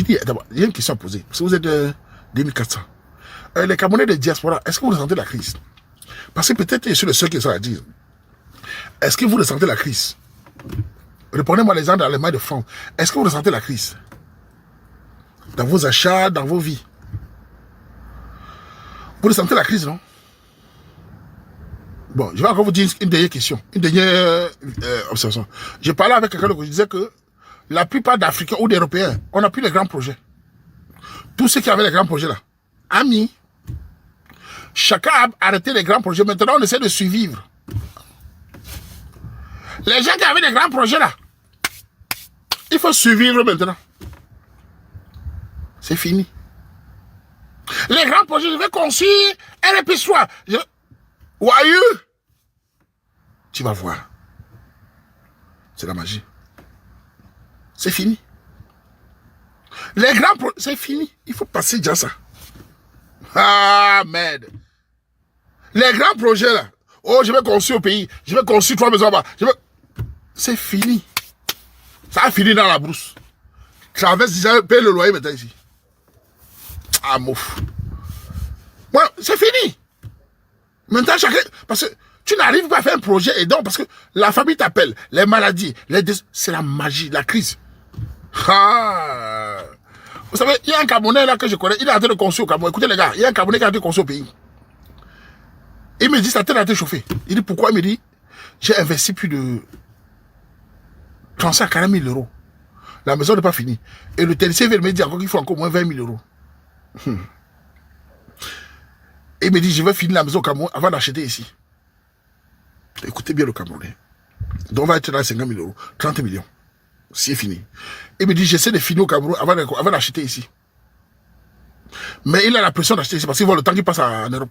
J'ai dit, d'abord, il y a une question à poser. Parce que vous êtes 2400. Les Camerounais de diaspora, est-ce que vous ressentez la crise? Parce que peut-être je suis le seul qui est ça à dire. Est-ce que vous ressentez la crise? Répondez-moi les gens dans les mains de France. Est-ce que vous ressentez la crise? Dans vos achats, dans vos vies. Vous ressentez la crise, non? Bon, je vais encore vous dire une dernière question, une dernière observation. Je parlais avec quelqu'un qui disait que la plupart d'Africains ou d'Européens, on n'a plus les grands projets. Tous ceux qui avaient les grands projets là, amis, chacun a arrêté les grands projets. Maintenant, on essaie de survivre. Les gens qui avaient des grands projets là, il faut survivre maintenant. C'est fini. Les grands projets, je vais construire un épicerie. Voyou, tu vas voir. C'est la magie. C'est fini. Les grands projets, c'est fini. Il faut passer déjà ça. Ah, merde. Les grands projets là. Oh, je vais construire au pays. Je vais construire 3 maisons là-bas. C'est fini. Ça a fini dans la brousse. Traverse déjà, paye le loyer maintenant ici. Ah, mouf. Voilà, c'est fini. Maintenant, chacun... Parce que tu n'arrives pas à faire un projet et donc, parce que la famille t'appelle, les maladies, c'est la magie, la crise. Ah. Vous savez, il y a un Camerounais là que je connais, il est en train de construire au Cameroun. Écoutez les gars, il y a un Camerounais qui est en train de construire au pays. Il me dit, sa tête a été chauffée. Il dit, pourquoi? Il me dit, j'ai investi plus de 35 à 40 000 euros. La maison n'est pas finie. Et le TLC vient me dire encore qu'il faut encore moins 20 000 euros. Et il me dit, je vais finir la maison au Cameroun avant d'acheter ici. Écoutez bien le Camerounais. Donc on va être dans 50 000 euros, 30 millions. C'est fini. Il me dit, j'essaie de finir au Cameroun avant d'acheter ici. Mais il a la pression d'acheter ici parce qu'il voit le temps qu'il passe en Europe.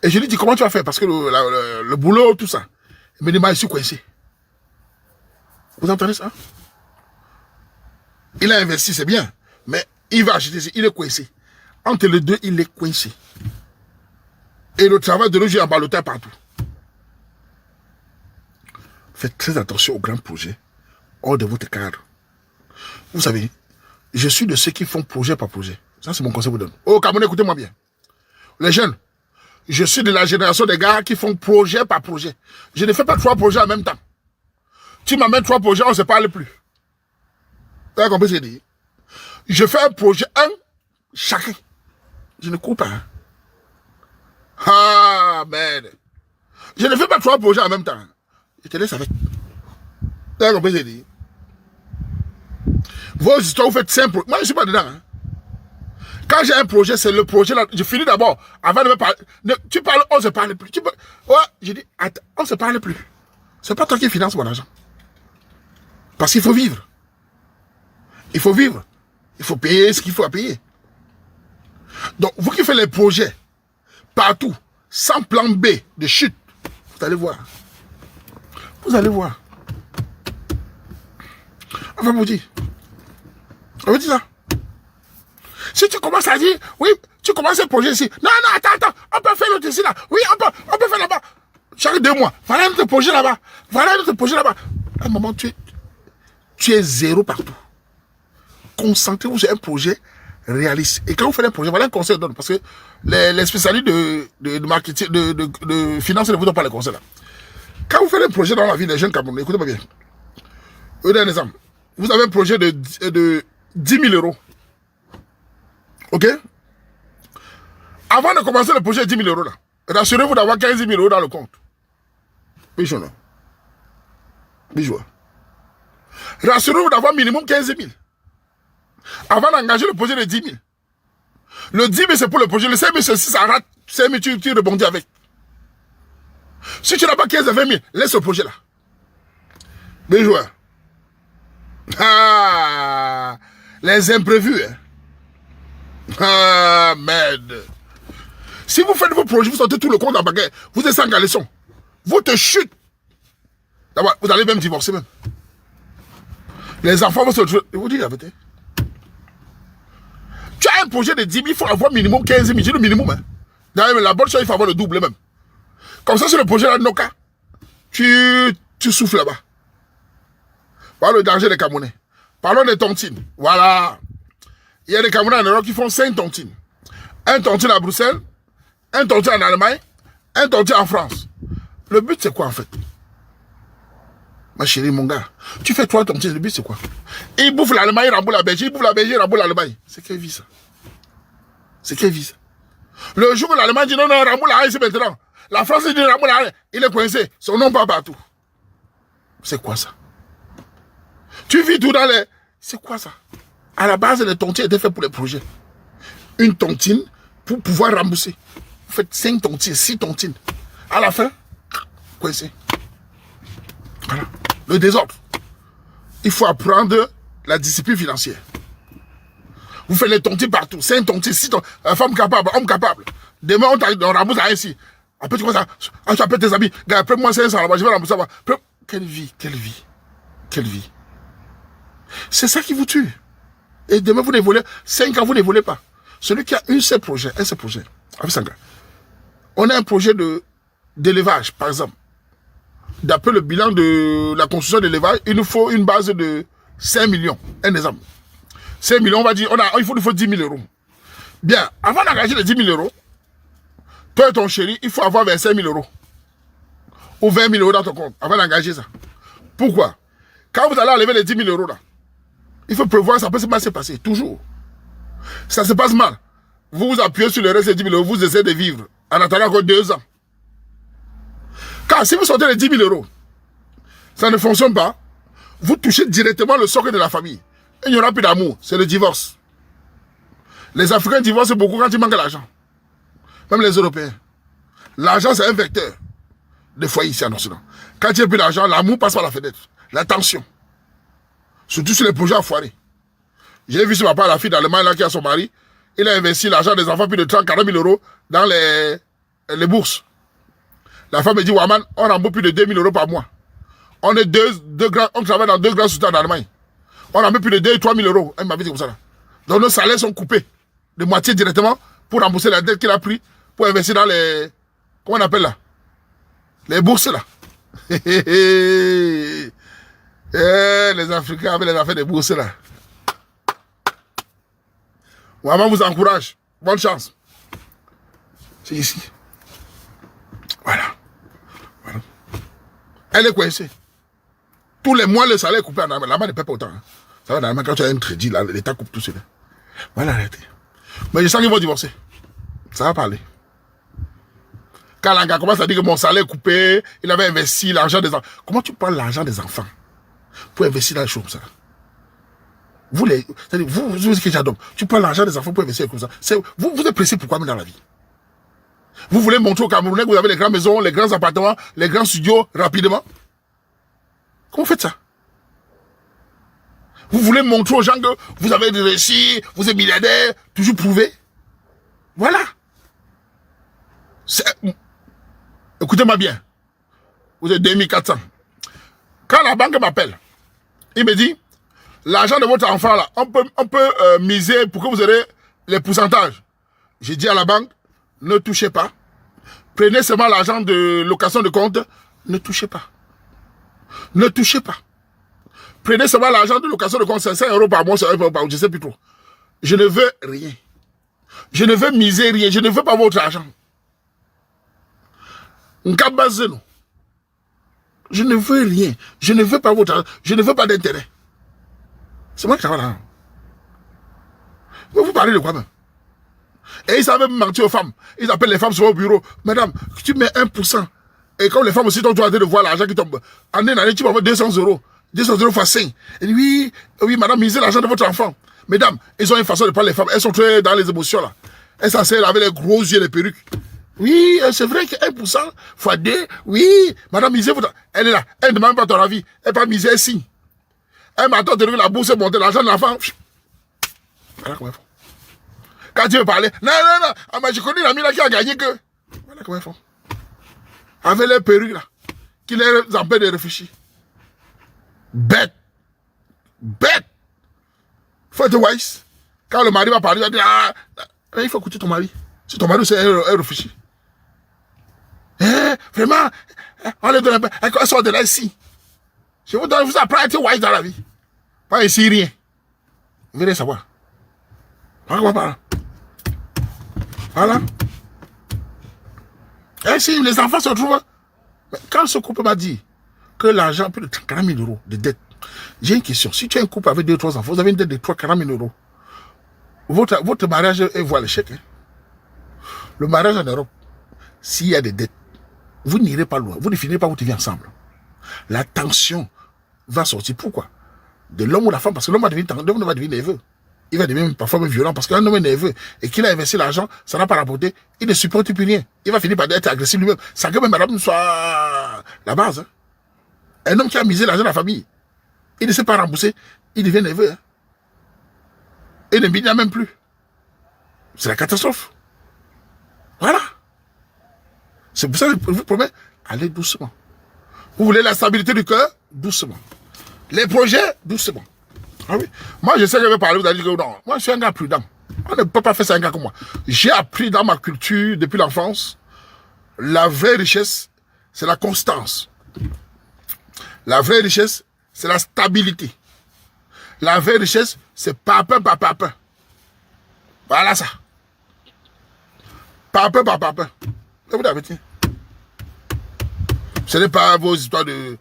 Et je lui dis, comment tu vas faire? Parce que le boulot, tout ça. Il me dit, je suis coincé. Vous entendez ça? Il a investi, c'est bien. Mais il va acheter ici, il est coincé. Entre les deux, il est coincé. Et le travail de l'eau, j'ai emballoté partout. Faites très attention aux grands projets hors de votre cadre. Vous savez, je suis de ceux qui font projet par projet. Ça, c'est mon conseil que je vous donne. Oh, Cameroun, écoutez-moi bien. Les jeunes, je suis de la génération des gars qui font projet par projet. Je ne fais pas 3 projets en même temps. Tu m'amènes 3 projets, on ne se parle plus. Vous avez compris ce que je dis? Je fais un projet, un chacun. Je ne cours pas. Hein. Ah, merde. Je ne fais pas 3 projets en même temps. Je te laisse avec. Tu as compris ce que je dis? Vos histoires, vous faites simple. Moi, je ne suis pas dedans. Hein. Quand j'ai un projet, c'est le projet là. Je finis d'abord. Avant de me parler. Tu parles, on ne se parle plus. Ouais, je dis, attends, on ne se parle plus. C'est pas toi qui finance mon argent. Parce qu'il faut vivre. Il faut vivre. Il faut payer ce qu'il faut à payer. Donc, vous qui faites les projets partout, sans plan B de chute, vous allez voir. Vous allez voir. On va vous dire. On va dire ça. Si tu commences à dire, oui, tu commences un projet ici. Non, non, attends, on peut faire l'autre ici là. Oui, on peut faire là-bas. Chaque 2 mois. Voilà notre projet là-bas. Voilà notre projet là-bas. À un moment, tu es zéro partout. Concentrez-vous sur un projet réaliste. Et quand vous faites un projet, voilà un conseil donne. Parce que les spécialistes de marketing, de finance ne vous donnent pas les conseils là. Quand vous faites un projet dans la vie des jeunes Camerounais, écoutez-moi bien. Je vous donne un exemple. Vous avez un projet de 10 000 euros. Ok? Avant de commencer le projet de 10 000 euros là, rassurez-vous d'avoir 15 000 euros dans le compte. Bijou, non? Bijou. Rassurez-vous d'avoir minimum 15 000. Avant d'engager le projet de 10 000. Le 10 000 c'est pour le projet. Le 5 000 c'est si ça rate. 5 000 tu rebondis avec. Si tu n'as pas 15 à 20 000, laisse le projet là. Bijou. Ah, les imprévus. Hein. Ah, merde. Si vous faites vos projets, vous sortez tout le compte en baguette, vous êtes sans galeçon. Vous te chutez. D'abord, vous allez même divorcer même. Les enfants vont se retrouver. Je vous dis la vérité. Tu as un projet de 10 000, il faut avoir minimum 15 000. J'ai le minimum. Hein. D'ailleurs, la bonne chose, il faut avoir le double même. Comme ça, sur le projet là, Noka, tu souffles là-bas. Voilà le danger des Camerounais. Parlons des tontines. Voilà. Il y a des Camerounais en Europe qui font 5 tontines. Un tontine à Bruxelles, un tontine en Allemagne, un tontine en France. Le but, c'est quoi, en fait? Ma chérie, mon gars, tu fais 3 tontines, le but, c'est quoi? Il bouffe l'Allemagne, il rembourse la Belgique, il bouffe la Belgique, il rembourse l'Allemagne. C'est quelle vie, ça? C'est quelle vie, ça? Le jour où l'Allemagne dit non, non, rembourse la haine, c'est maintenant. La France dit rembourse la haine, il est coincé. Son nom part partout. C'est quoi, ça? Tu vis tout dans les... C'est quoi, ça? À la base, les tontines étaient faits pour les projets. Une tontine pour pouvoir rembourser. Vous faites 5 tontines, 6 tontines. À la fin, coincé. Voilà. Le désordre. Il faut apprendre la discipline financière. Vous faites les tontines partout. 5 tontines, 6 tontines. Femme capable, homme capable. Demain, on rembourse à ainsi. Après, tu commences à... tu appelles tes amis. Gars, prends-moi 500 là-bas, je vais rembourser là-bas. Quelle vie, quelle vie. Quelle vie. C'est ça qui vous tue. Et demain, vous ne volez. 5 ans, vous ne volez pas. Celui qui a un seul projet, on a un projet d'élevage, par exemple. D'après le bilan de la construction d'élevage, il nous faut une base de 5 millions. Un exemple. 5 millions, on va dire, il faut 10 000 euros. Bien, avant d'engager les 10 000 euros, toi et ton chéri, il faut avoir 25 000 euros. Ou 20 000 euros dans ton compte, avant d'engager ça. Pourquoi? Quand vous allez enlever les 10 000 euros là, il faut prévoir, ça peut se passer, toujours. Ça se passe mal. Vous vous appuyez sur le reste des 10 000 euros, vous essayez de vivre en attendant encore 2 ans. Car si vous sortez les 10 000 euros, ça ne fonctionne pas, vous touchez directement le socle de la famille. Et il n'y aura plus d'amour, c'est le divorce. Les Africains divorcent beaucoup quand il manque l'argent. Même les Européens. L'argent, c'est un vecteur de foyer ici en Occident. Quand il n'y a plus d'argent, l'amour passe par la fenêtre. La tension. Surtout sur les projets à foirer. J'ai vu ce papa, la fille d'Allemagne là qui a son mari, il a investi l'argent des enfants plus de 30-40 000 euros dans les bourses. La femme me dit, Waman, on rembourse plus de 2 000 euros par mois. On est on travaille dans 2 grands sociétés en Allemagne. On rembourse plus de 2 et 3 000 euros. Elle m'avait dit comme ça là. Donc nos salaires sont coupés de moitié directement pour rembourser la dette qu'il a pris pour investir dans les... Comment on appelle là? Les bourses là. Les Africains avec les affaires des bourses là. Maman vous encourage. Bonne chance. C'est ici. Voilà. Elle est coincée. Tous les mois, le salaire est coupé en Allemagne. Là-bas, ne paie pas autant. Ça va en Allemagne, quand tu as un crédit, l'État coupe tout cela. Voilà, arrêtez. Mais je sens qu'ils vont divorcer. Ça va parler. Quand l'un commence à dire que mon salaire est coupé, il avait investi l'argent des enfants. Comment tu prends l'argent des enfants pour investir dans les choses comme ça? Vous, que j'adore. Tu prends l'argent des enfants pour investir comme ça. Vous êtes pressé pourquoi même dans la vie? Vous voulez montrer aux Camerounais que vous avez les grandes maisons, les grands appartements, les grands studios rapidement? Comment vous faites ça? Vous voulez montrer aux gens que vous avez réussi, vous êtes milliardaire, toujours prouvé? Voilà. Écoutez-moi bien. Vous êtes 2400. Quand la banque m'appelle, il me dit, l'argent de votre enfant là, on peut miser pour que vous ayez les pourcentages. J'ai dit à la banque, ne touchez pas. Prenez seulement l'argent de location de compte. Ne touchez pas. Ne touchez pas. Prenez seulement l'argent de location de compte. 500 euros par mois, 1 euro par mois, je ne sais plus trop. Je ne veux rien. Je ne veux miser rien. Je ne veux pas votre argent. Je ne veux rien. Je ne veux pas votre argent. Je ne veux pas d'intérêt. C'est moi qui travaille là. Vous parlez de quoi même? Et ils savent même mentir aux femmes. Ils appellent les femmes sur au bureau. Madame, tu mets 1%. Et comme les femmes aussi, tu dois de voir l'argent qui tombe. En une année, tu vas avoir 200 euros. 200 euros fois 5. Et oui, madame, misez l'argent de votre enfant. Mesdames, ils ont une façon de parler les femmes. Elles sont très dans les émotions là. Elles sont celles avec les gros yeux, les perruques. Oui, c'est vrai que 1% fois 2. Oui, madame, misez votre... Elle est là. Elle ne demande pas ton avis. Elle pas miser, elle signe. Elle m'attend de lever la bourse et monter l'argent de l'enfant. Voilà comment ils font. Quand tu veux parler, non, ah, mais je connais l'ami là qui a gagné que. Voilà comment ils font. Avec les perruques là, qui les empêchent de réfléchir. Bête. Bête. Faut être wise. Quand le mari va parler, il va dire, il faut écouter ton mari. Si ton mari, elle réfléchit. Vraiment, on les donne un peu. Elles sont de là ici. Je vous donne, vous apprendre à être wise dans la vie. Pas ici, rien. Vous verrez savoir. Voilà. Voilà. Ainsi, les enfants se retrouvent. Mais quand ce couple m'a dit que l'argent, plus de 40 000 euros de dette, j'ai une question. Si tu as un couple avec 2 ou 3 enfants, vous avez une dette de 40 000 euros. Votre mariage est voit l'échec. Hein? Le mariage en Europe, s'il y a des dettes, vous n'irez pas loin. Vous ne finirez pas votre vie ensemble. La tension va sortir. Pourquoi? De l'homme ou la femme, parce que l'homme va devenir nerveux. Il va devenir parfois même violent, parce qu'un homme est nerveux et qu'il a investi l'argent, ça n'a pas rapporté, il ne supporte plus rien. Il va finir par être agressif lui-même. Ça que même madame soit la base. Hein. Un homme qui a misé l'argent de la famille, il ne sait pas rembourser, il devient nerveux. Hein. Et ne m'y même plus. C'est la catastrophe. Voilà. C'est pour ça que je vous promets, allez doucement. Vous voulez la stabilité du cœur? Doucement. Les projets? Doucement. Ah oui. Moi, je sais que je vais parler, vous allez dire que non. Moi, je suis un gars prudent. On ne peut pas faire ça un gars comme moi. J'ai appris dans ma culture, depuis l'enfance, la vraie richesse, c'est la constance. La vraie richesse, c'est la stabilité. La vraie richesse, c'est papin. Voilà ça. Papin. Et vous l'avez dit. Ce n'est pas vos histoires de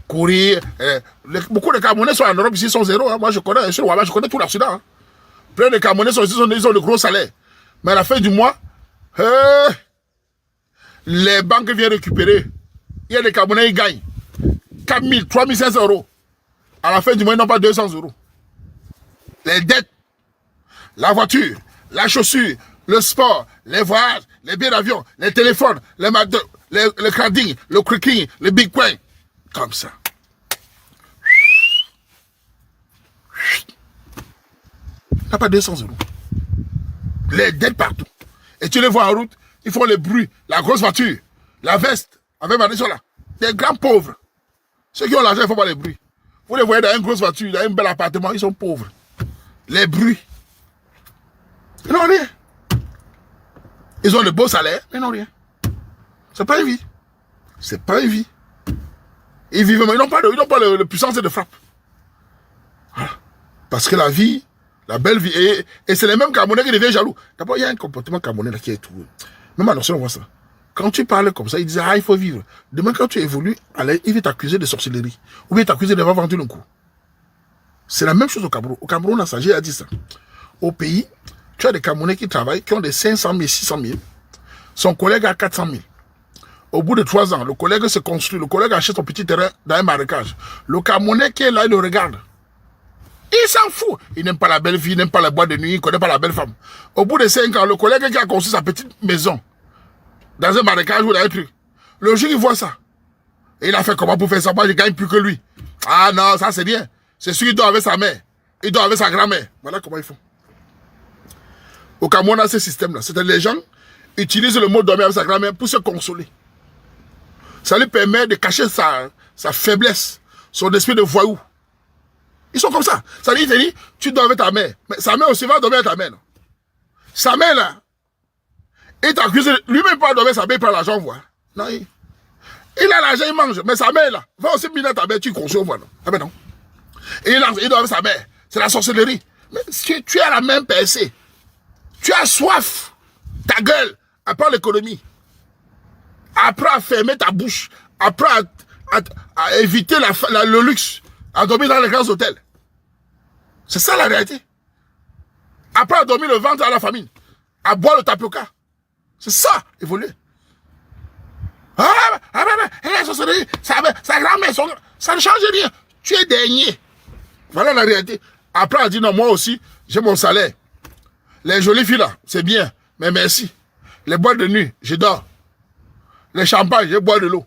courir. Beaucoup de Camerounais sont en Europe ici, sont zéro. Hein. Moi, je connais, je connais tout l'Occident. Hein. Plein de Camerounais sont ici, ils ont le gros salaire. Mais à la fin du mois, les banques viennent récupérer. Il y a des Camerounais, ils gagnent 4 000, 3 500 euros. À la fin du mois, ils n'ont pas 200 euros. Les dettes, la voiture, la chaussure, le sport, les voyages, les billets d'avion, les téléphones, le crading, le cricking, le bitcoin. Comme ça. Il n'a pas 200 euros. Les dettes partout. Et tu les vois en route, ils font le bruit, la grosse voiture, la veste, avec ma là. Des grands pauvres. Ceux qui ont l'argent, ils ne font pas les bruits. Vous les voyez dans une grosse voiture, dans un bel appartement, ils sont pauvres. Les bruits. Ils n'ont rien. Ils ont de beaux salaires, mais ils n'ont rien. C'est pas une vie. C'est pas une vie. Ils vivent, mais ils n'ont pas de puissance de frappe. Voilà. Parce que la vie, la belle vie, et c'est les mêmes Camerounais qui deviennent jaloux. D'abord, il y a un comportement Camerounais là qui est tout. Même à l'ancien, on voit ça. Quand tu parles comme ça, ils disent, ah, il faut vivre. Demain, quand tu évolues, allez, il va t'accuser de sorcellerie. Ou bien t'accuser d'avoir vendu le coup. C'est la même chose au Cameroun. Au Cameroun, là, Sagé a dit ça. Au pays, tu as des Camerounais qui travaillent, qui ont des 500 000, 600 000. Son collègue a 400 000. Au bout de 3 ans, le collègue se construit. Le collègue achète son petit terrain dans un marécage. Le Camerounais qui est là, il le regarde. Il s'en fout. Il n'aime pas la belle vie, il n'aime pas la boîte de nuit, il ne connaît pas la belle femme. Au bout de 5 ans, le collègue qui a construit sa petite maison, dans un marécage ou dans un truc, le jour il voit ça. Et il a fait comment pour faire ça? Moi, je gagne plus que lui. Ah non, ça c'est bien. C'est celui qui dort avec sa mère. Il dort avec sa grand-mère. Voilà comment ils font. Au Cameroun, on a ce système-là. C'est-à-dire les gens utilisent le mot dormir avec sa grand-mère pour se consoler. Ça lui permet de cacher sa faiblesse, son esprit de voyou. Ils sont comme ça. Ça dit, tu dors avec ta mère. Mais sa mère aussi va dormir avec ta mère. Non? Sa mère, là, il t'accuse, lui-même pas dormir, sa mère, il prend l'argent, voit. Non, il a l'argent, il mange. Mais sa mère, là, va aussi venir ta mère, tu consoles, voit. Non? Ah ben non. Et il dort avec sa mère. C'est la sorcellerie. Mais tu as la même percée. Tu as soif. Ta gueule. Apprends l'économie. Apprends à fermer ta bouche. Apprends à éviter le luxe. À dormir dans les grands hôtels. C'est ça la réalité. Apprends à dormir le ventre à la famine. À boire le tapioca. C'est ça, évoluer. Sa grand-mère, ça ne change rien. Tu es dernier. Voilà la réalité. Après, elle dit non, moi aussi, j'ai mon salaire. Les jolies filles là, c'est bien, mais merci. Les boîtes de nuit, je dors. Les champagnes, je bois de l'eau.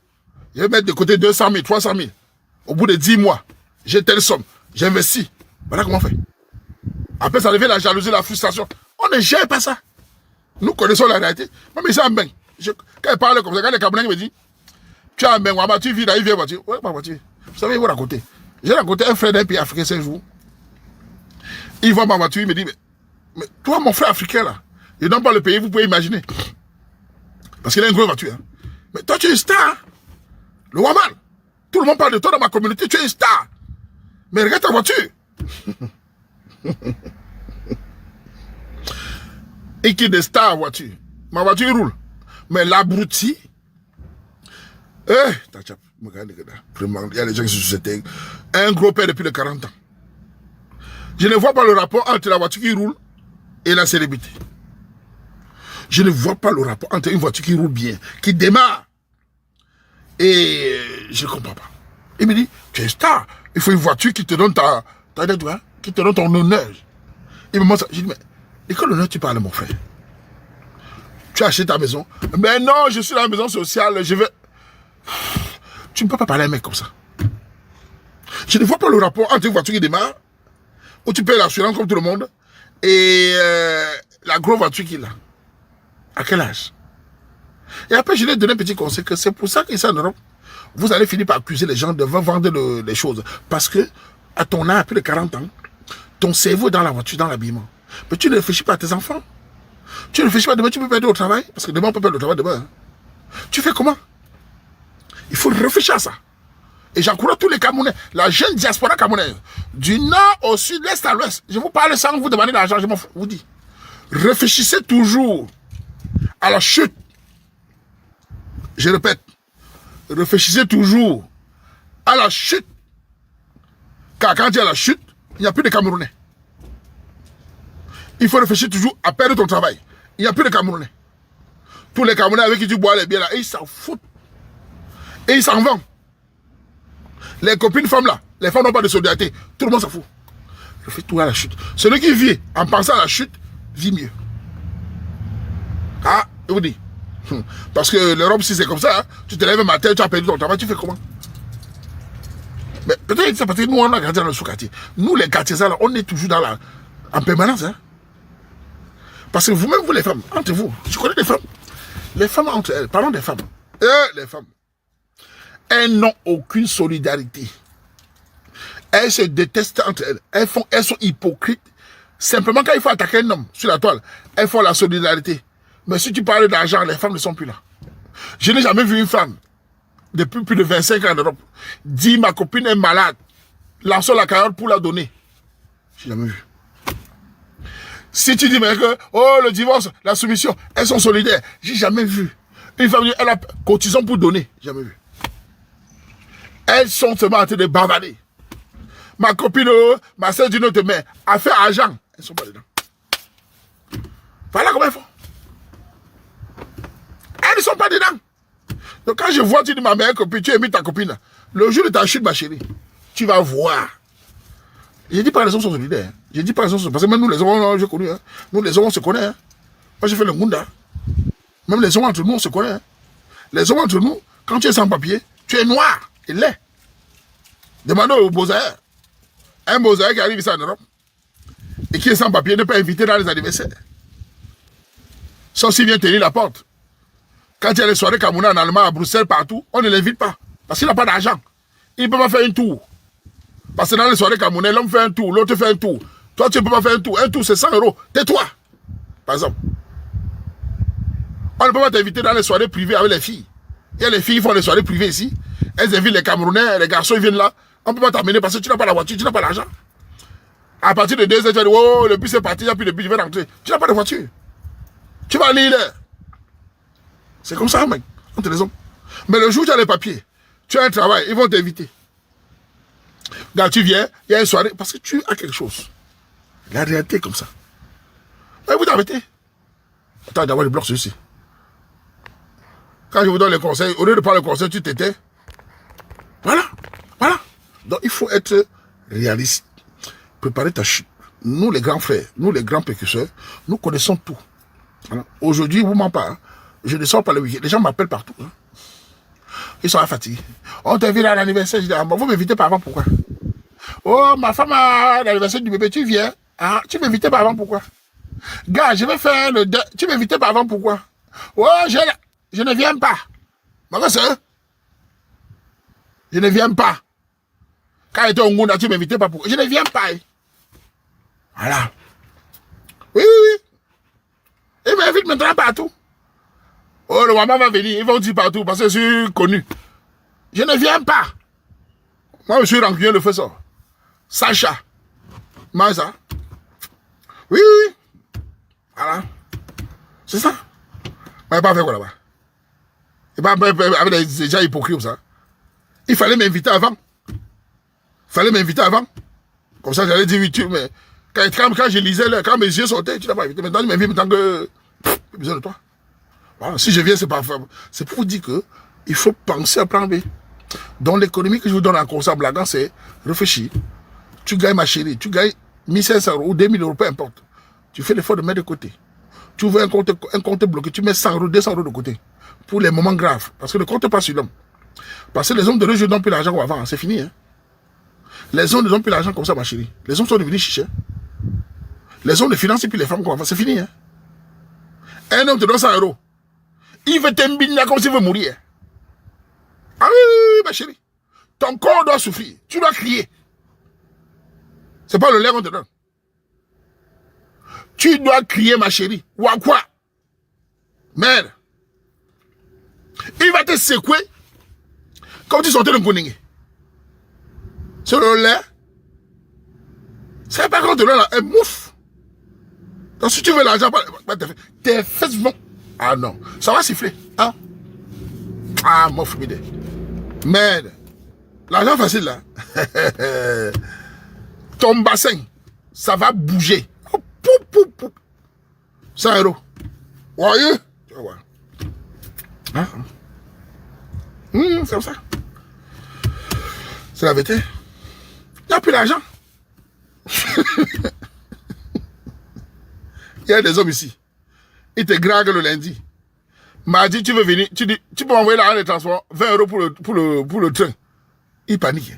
Je vais mettre de côté 200 000, 300 000. Au bout de 10 mois, j'ai telle somme. J'investis. Voilà comment on fait. Après, ça devient la jalousie, la frustration. On ne gère pas ça. Nous connaissons la réalité. Moi, mais c'est un bain. Quand elle parle comme ça, quand les Camerounais me disent, tu as un bain, tu vis là, il vient voiture. Ouais, pas voiture. Vous savez, vous racontez. J'ai raconté un frère d'un pays africain 5 jours. Il voit ma voiture, il me dit, mais toi, mon frère africain là, il donne pas le pays, vous pouvez imaginer. Parce qu'il a une grosse voiture. Hein. Mais toi, tu es une star. Hein? Le Waman. Tout le monde parle de toi dans ma communauté, tu es une star. Mais regarde ta voiture. Et qui est des stars voiture. Ma voiture roule. Mais l'abruti. Il y a des gens qui se souhaitaient. Un gros père depuis les 40 ans. Je ne vois pas le rapport entre la voiture qui roule et la célébrité. Je ne vois pas le rapport entre une voiture qui roule bien, qui démarre. Et je ne comprends pas. Il me dit, tu es star. Il faut une voiture qui te donne qui te donne ton honneur. Il me montre ça. Je dis, mais de quel honneur tu parles, mon frère? Tu as acheté ta maison? Mais non, je suis dans la maison sociale, je vais... Tu ne peux pas parler à un mec comme ça. Je ne vois pas le rapport entre une voiture qui démarre, où tu payes l'assurance comme tout le monde, et la grosse voiture qu'il a. À quel âge? Et après, je lui ai donné un petit conseil, que c'est pour ça qu'ici en Europe, vous allez finir par accuser les gens de vendre les choses. Parce que, à ton âge, plus de 40 ans, ton cerveau est dans la voiture, dans l'habillement. Mais tu ne réfléchis pas à tes enfants. Tu ne réfléchis pas, demain tu peux perdre au travail. Parce que demain on peut perdre au travail demain. Tu fais comment? Il faut réfléchir à ça. Et j'encourage tous les Camerounais, la jeune diaspora camerounaise, du nord au sud, l'est à l'ouest. Je vous parle sans vous demander d'argent, je vous dis. Réfléchissez toujours à la chute. Je répète, réfléchissez toujours à la chute. Car quand il y a la chute, il n'y a plus de Camerounais. Il faut réfléchir toujours à perdre ton travail. Il n'y a plus de Camerounais. Tous les Camerounais avec qui tu bois les biens là, ils s'en foutent. Et ils s'en vont. Les copines femmes là, les femmes n'ont pas de solidarité. Tout le monde s'en fout. Je fais tout à la chute. Celui qui vit en pensant à la chute, vit mieux. Ah, je vous dis. Parce que l'Europe, si c'est comme ça, hein, tu te lèves un matin, tu as perdu ton travail, tu fais comment? Mais peut-être c'est parce que nous, on a grandi dans le sous-quartier. Nous, les quartiers, là, on est toujours en permanence. Hein. Parce que vous-même, vous les femmes, entre vous, je connais des femmes. Les femmes entre elles, parlons des femmes. Les femmes. Elles n'ont aucune solidarité. Elles se détestent entre elles. Elles sont hypocrites. Simplement, quand il faut attaquer un homme sur la toile, elles font la solidarité. Mais si tu parles d'argent, les femmes ne sont plus là. Je n'ai jamais vu une femme, depuis plus de 25 ans en Europe, dire ma copine est malade, lançons la carotte pour la donner. Je n'ai jamais vu. Si tu dis mais que, oh le divorce, la soumission, elles sont solidaires, j'ai jamais vu. Une femme dit, elle a cotisant pour donner, jamais vu. Elles sont seulement en train de bavarder. Ma copine, ma soeur d'une autre mère, a fait argent, elles ne sont pas dedans. Voilà comment elles font. Elles ne sont pas dedans. Donc quand je vois, tu dis ma meilleure copine, tu as mis ta copine, le jour de ta chute, ma chérie, tu vas voir. Je dis pas les hommes sont solidaires. Je dis pas les hommes sont... Parce que même nous les hommes, j'ai connu. Hein. Nous les hommes, on se connaît. Hein. Moi j'ai fait le Munda. Même les hommes entre nous, on se connaît. Hein. Les hommes entre nous, quand tu es sans papier, tu es noir et laid. Demandez au Beaux-Arts. Un Beaux-Arts qui arrive ici en Europe et qui est sans papier ne peut pas inviter dans les anniversaires. Sauf s'il vient tenir la porte. Quand il y a les soirées camerounaises en Allemagne, à Bruxelles, partout, on ne l'invite pas. Parce qu'il n'a pas d'argent. Il ne peut pas faire un tour. Parce que dans les soirées camerounaises, l'homme fait un tour, l'autre fait un tour. Toi, tu ne peux pas faire un tour. Un tour, c'est 100 €. Tais-toi. Par exemple. On ne peut pas t'inviter dans les soirées privées avec les filles. Il y a les filles qui font les soirées privées ici. Elles invitent les Camerounais, les garçons, ils viennent là. On ne peut pas t'amener parce que tu n'as pas la voiture, tu n'as pas l'argent. À partir de 2 heures, tu vas dire, oh, le bus est parti, il n'y a plus de bus, je vais rentrer. Tu n'as pas de voiture. Tu vas à Lille. C'est comme ça, mec, entre les hommes. Mais le jour où tu as les papiers, tu as un travail, ils vont t'inviter. Quand tu viens, il y a une soirée, parce que tu as quelque chose. La réalité est comme ça. Mais vous t'arrêtez. Attends d'avoir les blocs ceci. Quand je vous donne les conseils, au lieu de prendre le conseil, tu t'étais. Voilà. Voilà. Donc il faut être réaliste. Préparer ta chute. Nous, les grands frères, nous, les grands précurseurs, nous connaissons tout. Voilà. Aujourd'hui, vous m'en parlez. Je ne sors pas le week-end. Les gens m'appellent partout. Hein. Ils sont fatigués. On t'invite à l'anniversaire. Je dis, ah, bon, vous m'invitez pas avant, pourquoi? Oh, ma femme a l'anniversaire du bébé, tu viens. Ah, tu m'invitais pas avant, pourquoi? Gars, je vais faire le... Tu m'invitais pas avant, pourquoi? Oh, je ne viens pas. Ma soeur, je ne viens pas. Quand il était au Ngouna, tu m'invitais pas, pourquoi? Je ne viens pas. Voilà. Oui, oui, oui. Il m'invite maintenant partout. Oh, le maman va venir, ils vont dire partout parce que je suis connu. Je ne viens pas. Moi, je suis rancunier, le feu sort. Sacha. Maza. Oui, oui. Voilà. C'est ça. Mais pas fait quoi là-bas. Et pas avec des gens hypocrites ça. Il fallait m'inviter avant. Comme ça, j'allais dire oui, mais quand je lisais, quand mes yeux sortaient, tu n'as pas invité. Maintenant, tu m'invites maintenant que. J'ai besoin de toi. Voilà. Si je viens, c'est pas. C'est pour vous dire que il faut penser à plan B. Donc, l'économie que je vous donne en conseil blaguant, c'est réfléchis. Tu gagnes ma chérie, tu gagnes 1500 € ou 2000 € peu importe. Tu fais l'effort de mettre de côté. Tu ouvres un compte bloqué, tu mets 100 €, 200 € de côté. Pour les moments graves. Parce que le compte n'est pas sur l'homme. Parce que les hommes de jeu n'ont plus l'argent qu'on avant, c'est fini. Hein? Les hommes ne donnent plus l'argent comme ça, ma chérie. Les hommes sont devenus chichés. Les hommes ne financent plus les femmes comme avant, c'est fini. Hein? Un homme te donne 100 €. Il veut t'embiner comme s'il veut mourir. Ah oui, ma chérie. Ton corps doit souffrir. Tu dois crier. C'est pas le lait qu'on te donne. Tu dois crier, ma chérie. Ou à quoi? Merde. Il va te secouer comme tu sortais de Kouningue. Sur le lait. C'est pas qu'on te donne un mouf. Donc si tu veux l'argent, tes fesses vont. Ah non. Ça va siffler. Hein? Ah, mouf, mide. Merde. L'argent facile là. Ton bassin, ça va bouger. Oh, pou, pou, pou. 100 €. Voyez? Tu vas voir. Hein? C'est comme ça. C'est la vérité. Il n'y a plus d'argent. Il y a des hommes ici. Ils te graguent le lundi. Mardi, tu veux venir. Tu dis, tu peux envoyer l'argent de transport. 20 € pour le train. Ils paniquent.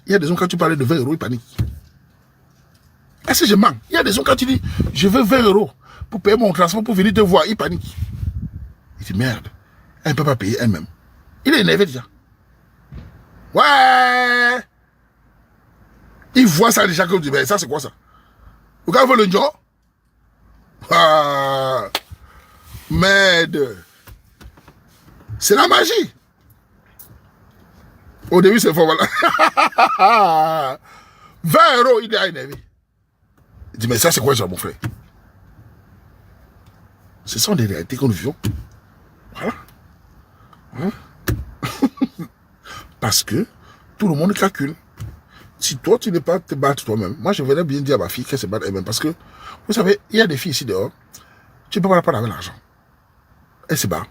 Il y a des hommes, quand tu parlais de 20 €, ils paniquent. Est-ce que je mens? Il y a des gens quand tu dis, je veux 20 € pour payer mon transport pour venir te voir, il panique. Il dit, merde, elle ne peut pas payer elle-même. Il est énervé déjà. Ouais. Il voit ça déjà comme du ben, ça c'est quoi ça? Vous avez le job? Ah, merde. C'est la magie. Au début, c'est fort, voilà. 20 €, il est énervé. Il dit, mais ça, c'est quoi ça, mon frère? Ce sont des réalités que nous vivons. Voilà. Hein? Parce que tout le monde calcule. Si toi, tu n'es pas te battre toi-même, moi, je voudrais bien dire à ma fille qu'elle se batte elle-même. Parce que, vous savez, il y a des filles ici dehors, tu ne peux pas la prendre avec l'argent. Elle se bat.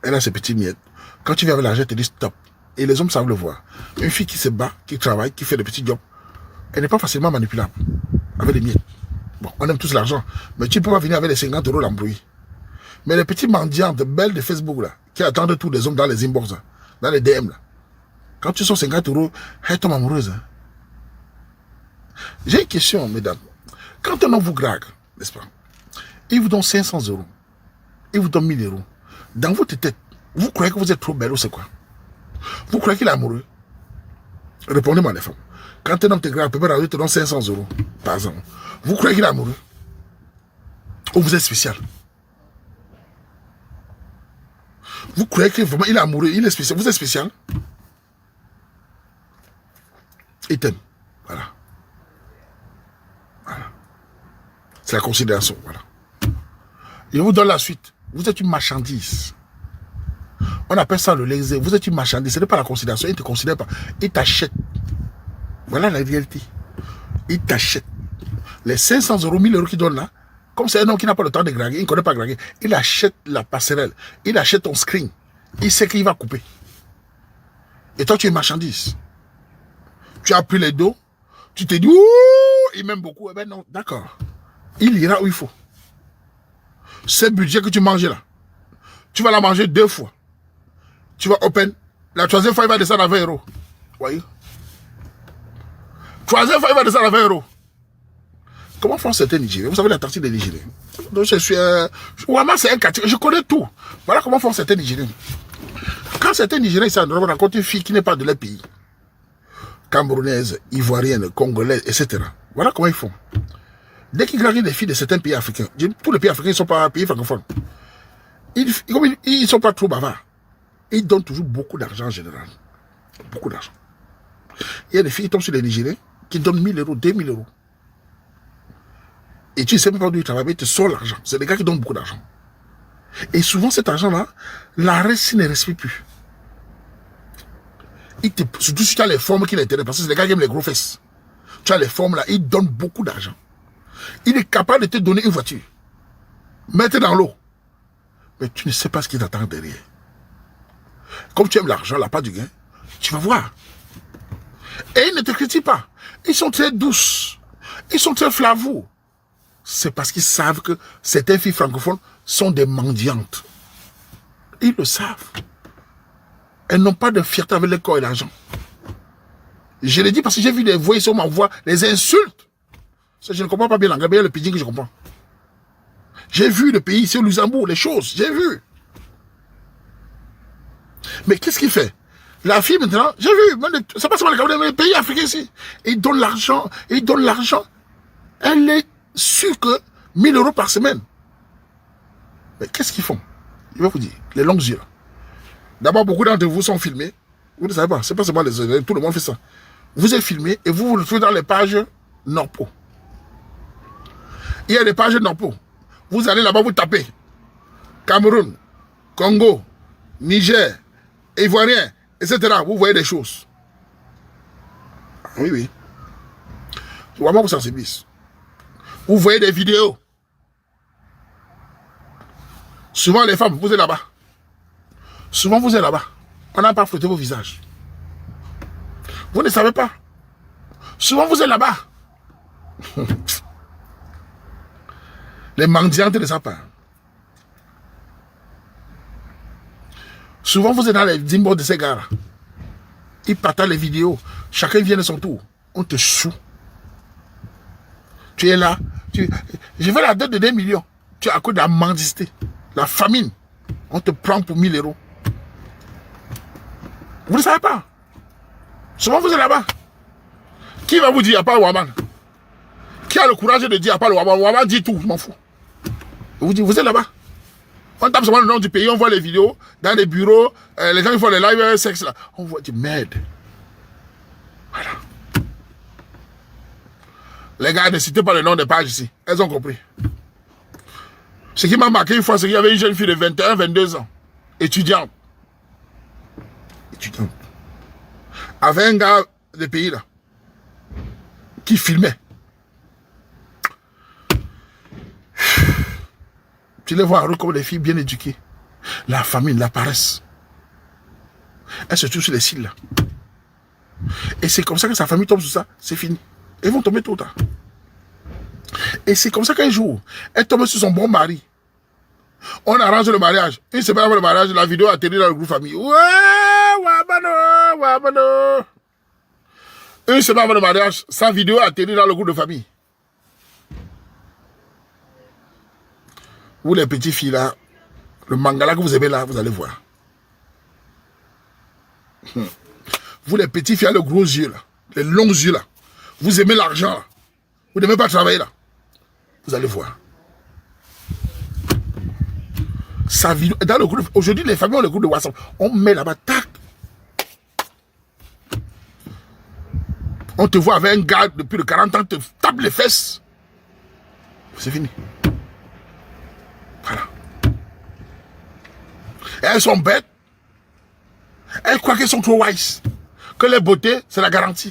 Elle a ses petites miettes. Quand tu viens avec l'argent, elle te dit stop. Et les hommes savent le voir. Une fille qui se bat, qui travaille, qui fait des petits jobs, elle n'est pas facilement manipulable. Avec des miettes. Bon, on aime tous l'argent. Mais tu ne peux pas venir avec les 50 € l'embrouille. Mais les petits mendiantes belles de Facebook, là, qui attendent tous les hommes dans les inbox, là, dans les DM, là. Quand tu sors 50 €, elle tombe amoureuse. Hein. J'ai une question, mesdames. Quand un homme vous drague, n'est-ce pas? Il vous donne 500 €. Il vous donne 1000 €. Dans votre tête, vous croyez que vous êtes trop belle ou c'est quoi? Vous croyez qu'il est amoureux? Répondez-moi les femmes. Quand un homme te drague, il te donne 500 € par exemple. Vous croyez qu'il est amoureux? Ou vous êtes spécial? Vous croyez que vraiment il est amoureux, il est spécial? Vous êtes spécial? Il t'aime. Voilà. Voilà. C'est la considération. Voilà. Et on vous donne la suite. Vous êtes une marchandise. On appelle ça le laisser. Vous êtes une marchandise. Ce n'est pas la considération. Il ne te considère pas. Il t'achète. Voilà la réalité. Il t'achète. Les 500 €, 1000 € qu'il donne là, comme c'est un homme qui n'a pas le temps de graguer, il ne connaît pas graguer, il achète la passerelle, il achète ton screen, il sait qu'il va couper. Et toi, tu es une marchandise. Tu as pris les dos, tu te dis, ouh, il m'aime beaucoup. Eh ben non, d'accord. Il ira où il faut. Ce budget que tu manges là, tu vas la manger 2 fois. Tu vas open. La troisième fois, il va descendre à 20 €. Voyez? Troisième fois, il va descendre à 20 €. Comment font certains Nigériens? Vous savez la tactique des Nigériens. Donc je suis vraiment c'est un quartier. Je connais tout. Voilà comment font certains Nigériens. Quand certains Nigériens ils rencontrent une fille qui n'est pas de leur pays, camerounaise, ivoirienne, congolaise, etc. Voilà comment ils font. Dès qu'ils graguent des filles de certains pays africains, tous les pays africains ne sont pas pays francophones. Ils ne sont pas trop bavards. Ils donnent toujours beaucoup d'argent en général. Beaucoup d'argent. Il y a des filles qui tombent sur les Nigériens qui donnent 1000 euros, 2000 euros. Et tu ne sais même pas d'où ils travaillent, mais ils te sortent l'argent. C'est des gars qui donnent beaucoup d'argent. Et souvent, cet argent-là, l'arrêt ne respire plus. Surtout si tu as les formes qui l'intéressent, parce que c'est des gars qui aiment les gros fesses. Tu as les formes là, ils donnent beaucoup d'argent. Il est capable de te donner une voiture, mettre dans l'eau. Mais tu ne sais pas ce qui t'attend derrière. Comme tu aimes l'argent, la part du gain, tu vas voir. Et ils ne te critiquent pas. Ils sont très douces. Ils sont très flavoux. C'est parce qu'ils savent que certaines filles francophones sont des mendiantes. Ils le savent. Elles n'ont pas de fierté avec le corps et l'argent. Je l'ai dit parce que j'ai vu des voix sur ma voix, les insultes. Je ne comprends pas bien l'anglais, mais il y a le pidgin que je comprends. J'ai vu le pays ici au Luxembourg, les choses, j'ai vu. Mais qu'est-ce qu'il fait? La fille maintenant, j'ai vu, c'est pas seulement les Camerounais, mais les pays africains ici. Ils donnent l'argent, ils donnent l'argent. Elle est sûre que 1000 euros par semaine. Mais qu'est-ce qu'ils font? Je vais vous dire, les longues yeux. D'abord, beaucoup d'entre vous sont filmés. Vous ne savez pas, c'est pas seulement tout le monde fait ça. Vous êtes filmé et vous le trouvez dans les pages Norpo. Il y a des pages Norpo. Vous allez là-bas, vous tapez Cameroun, Congo, Niger, Ivoirien, etc. Vous voyez des choses. Oui, oui. Vraiment, vous sensibilisez. Vous voyez des vidéos. Souvent, les femmes, vous êtes là-bas. Souvent, vous êtes là-bas. On n'a pas frotté vos visages. Vous ne savez pas. Souvent, vous êtes là-bas. Les mendiantes ne savent pas. Souvent, vous êtes dans les dimbos de ces gars-là. Ils partagent les vidéos. Chacun vient de son tour. On te choue. Tu es là. Je veux la dette de 2 millions. Tu es à cause de la mendicité. La famine. On te prend pour 1000 euros. Vous ne savez pas. Souvent, vous êtes là-bas. Qui va vous dire à part Ouaman? Qui a le courage de dire à part Ouaman? Ouaman dit tout, je m'en fous. Vous dites, vous êtes là-bas. On tape seulement le nom du pays, on voit les vidéos dans les bureaux, les gens qui font les live sexe là. On voit du merde. Voilà. Les gars, ne citez pas le nom des pages ici. Elles ont compris. Ce qui m'a marqué une fois, c'est qu'il y avait une jeune fille de 21, 22 ans, étudiante. Avec un gars de pays là, qui filmait. Tu les vois en rue comme des filles bien éduquées. La famille, la paresse. Elles se tuent sur les cils là. Et c'est comme ça que sa famille tombe sur ça, c'est fini. Ils vont tomber tôt ou tard. Et c'est comme ça qu'un jour, elle tombe sur son bon mari. On arrange le mariage. Une semaine avant le mariage, la vidéo atterrit dans le groupe famille. Ouais, wabano, wabano. Une semaine avant le mariage, sa vidéo atterrit dans le groupe de famille. Vous les petites filles là, le mangala que vous aimez là, vous allez voir. Vous les petites filles, le gros yeux là, les longs yeux là, vous aimez l'argent là, vous n'aimez pas travailler là, vous allez voir. Sa vidéo, dans le groupe, aujourd'hui les familles ont le groupe de WhatsApp, on met là-bas, tac. On te voit avec un gars depuis de 40 ans, te tape les fesses. C'est fini. Voilà. Et elles sont bêtes. Elles croient qu'elles sont trop wise. Que les beautés, c'est la garantie.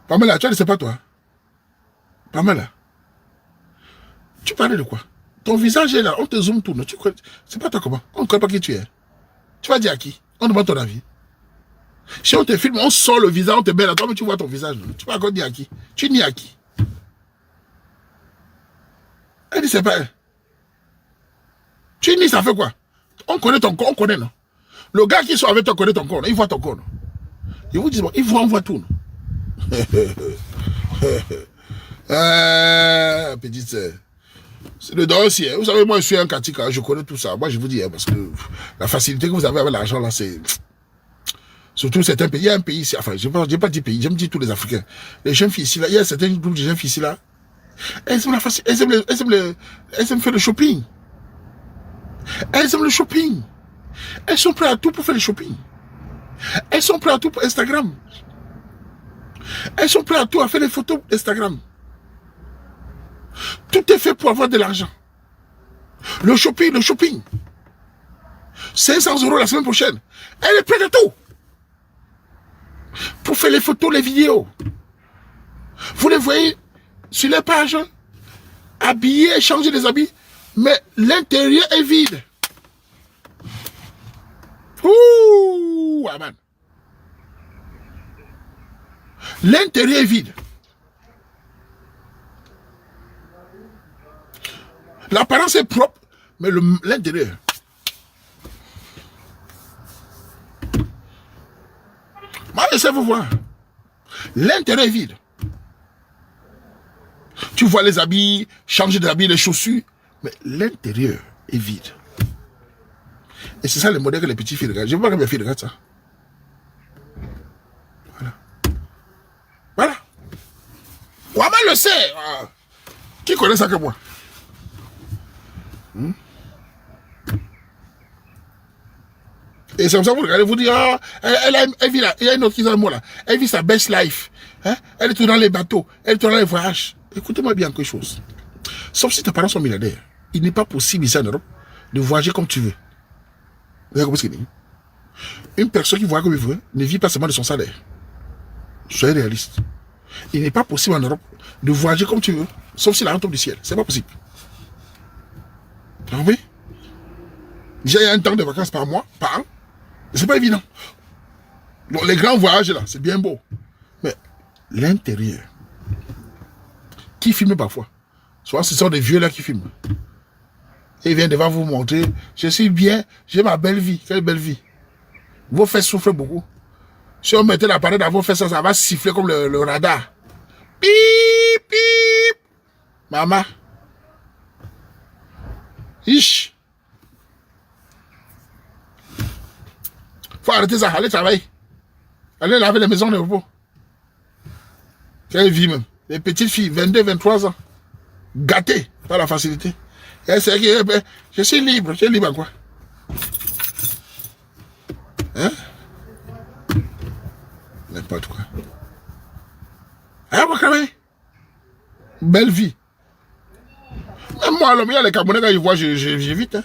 Pamela, tu ne sais pas toi. Pamela. Tu parlais de quoi? Ton visage est là, on te zoome tout. C'est pas toi comment? On ne connaît pas qui tu es. Tu vas dire à qui? On demande ton avis. Si on te filme, on sort le visage, on te met là, toi, mais tu vois ton visage. Tu vas encore dire à qui? Tu nie à qui? Elle dit, c'est pas elle. Tu nie, ça fait quoi? On connaît ton corps, on connaît, non? Le gars qui soit avec toi connaît ton corps, non? Il voit ton corps, non? Il vous dit, bon, on voit tout, non? Petite sœur. C'est le dossier. Vous savez, moi, je suis un Katika, je connais tout ça. Moi, je vous dis, parce que la facilité que vous avez avec l'argent, là, c'est... Surtout certains pays. Il y a un pays ici, enfin, je n'ai pas dit pays, j'aime dire tous les Africains. Les jeunes filles ici, là, il y a certains groupes de jeunes filles ici, là. Elles aiment la facilité, elles aiment faire le shopping. Elles aiment le shopping. Elles sont prêtes à tout pour faire le shopping. Elles sont prêtes à tout pour Instagram. Elles sont prêtes à tout à faire les photos Instagram. Tout est fait pour avoir de l'argent. Le shopping, le shopping. 500 € la semaine prochaine. Elle est prête à tout. Pour faire les photos, les vidéos. Vous les voyez sur les pages. Habillés, changer des habits. Mais l'intérieur est vide. Ouh, aman. L'intérieur est vide. L'apparence est propre, mais l'intérieur. Moi, laissez-vous voir. L'intérieur est vide. Tu vois les habits, changer d'habits, les chaussures, mais l'intérieur est vide. Et c'est ça le modèle que les petits filles regardent. Je ne veux pas que mes filles regardent ça. Voilà. Voilà. Ouaman le sait. Qui connaît ça que moi? Et c'est comme ça que vous regardez, vous dites, ah, elle vit là, il y a une autre qui est dans le mot là. Elle vit sa best life. Hein? Elle est tout dans les bateaux, elle est tout dans les voyages. Écoutez-moi bien quelque chose. Sauf si tes parents sont milliardaires. Il n'est pas possible ici en Europe de voyager comme tu veux. Vous avez compris ce qu'il dit? Une personne qui voyage comme il veut ne vit pas seulement de son salaire. Soyez réaliste. Il n'est pas possible en Europe de voyager comme tu veux, sauf si la tombe du ciel. C'est pas possible. Vous avez compris? Déjà, il y a un temps de vacances par mois, par an. C'est pas évident. Donc, les grands voyages là, c'est bien beau. Mais l'intérieur, qui filme parfois? Soit ce sont des vieux là qui filment. Et ils viennent devant vous montrer, je suis bien, j'ai ma belle vie. Quelle belle vie? Vos fesses souffrent beaucoup. Si on mettait l'appareil dans vos fesses, ça va siffler comme le radar. Pip, pip. Maman. Ich. Faut arrêter ça, allez travailler. Allez laver les maisons de repos. Quelle vie même. Les petites filles, 22, 23 ans. Gâtées par la facilité. Et c'est que je suis libre. Tu es libre à quoi? Hein? N'importe quoi. Hein, vous travaillez? Belle vie. Même moi, il y a les Camerounais, quand ils voient, j'évite. Hein.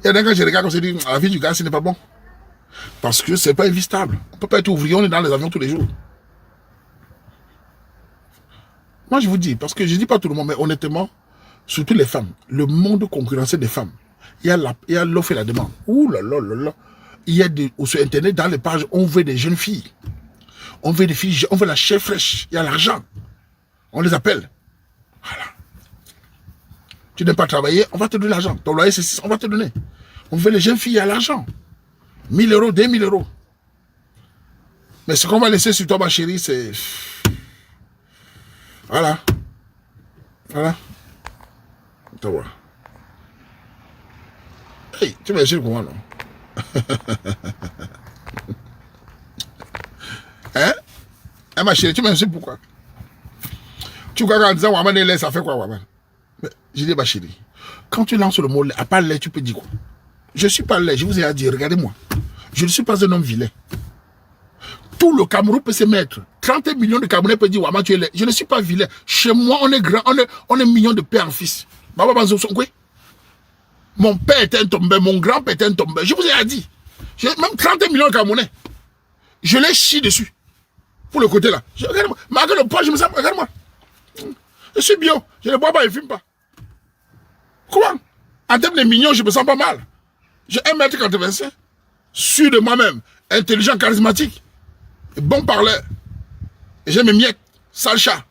Il y a des gens, je regarde, on se dit, la vie du gars, ce n'est pas bon. Parce que c'est pas investable. On ne peut pas être ouvrier, on est dans les avions tous les jours. Moi, je vous dis, parce que je ne dis pas tout le monde, mais honnêtement, surtout les femmes, le monde concurrentiel des femmes, il y a l'offre et la demande. Ouh là là là là. Il y a sur Internet, dans les pages, on veut des jeunes filles. On veut des filles, on veut la chair fraîche. Il y a l'argent. On les appelle. Voilà. Tu n'aimes pas travailler, on va te donner l'argent. Ton loyer, c'est 6, on va te donner. On veut les jeunes filles à l'argent. 1000 €, 2000 €. Mais ce qu'on va laisser sur toi, ma chérie, c'est... Voilà. Voilà. Tu vois. Hey, tu m'insultes comment, non? Hein? Hein, ma chérie, tu m'insultes pourquoi? Tu crois qu'en disant Waman est laid, ça fait quoi, Waman? Je dis, ma chérie, quand tu lances le mot laid, à part laid, tu peux dire quoi? Je ne suis pas laid, je vous ai dit, regardez-moi. Je ne suis pas un homme vilain. Tout le Cameroun peut se mettre. 30 millions de Camerounais peuvent dire, Waman, tu es laid. Je ne suis pas vilain. Chez moi, on est grand, on est millions de pères en fils. Mon père était un tombé, mon grand-père était un tombé. Je vous ai dit. J'ai même 30 millions de Camerounais. Je les chie dessus. Pour le côté là. Regarde-moi. Malgré le poids, je me sens. Regarde-moi. Je suis bio. Je ne bois pas, je ne fume pas. Comment? En termes de millions, je me sens pas mal. J'ai 1,85 m. Sûr de moi-même. Intelligent, charismatique. Et bon parleur. Et j'ai mes miettes. Sale chat.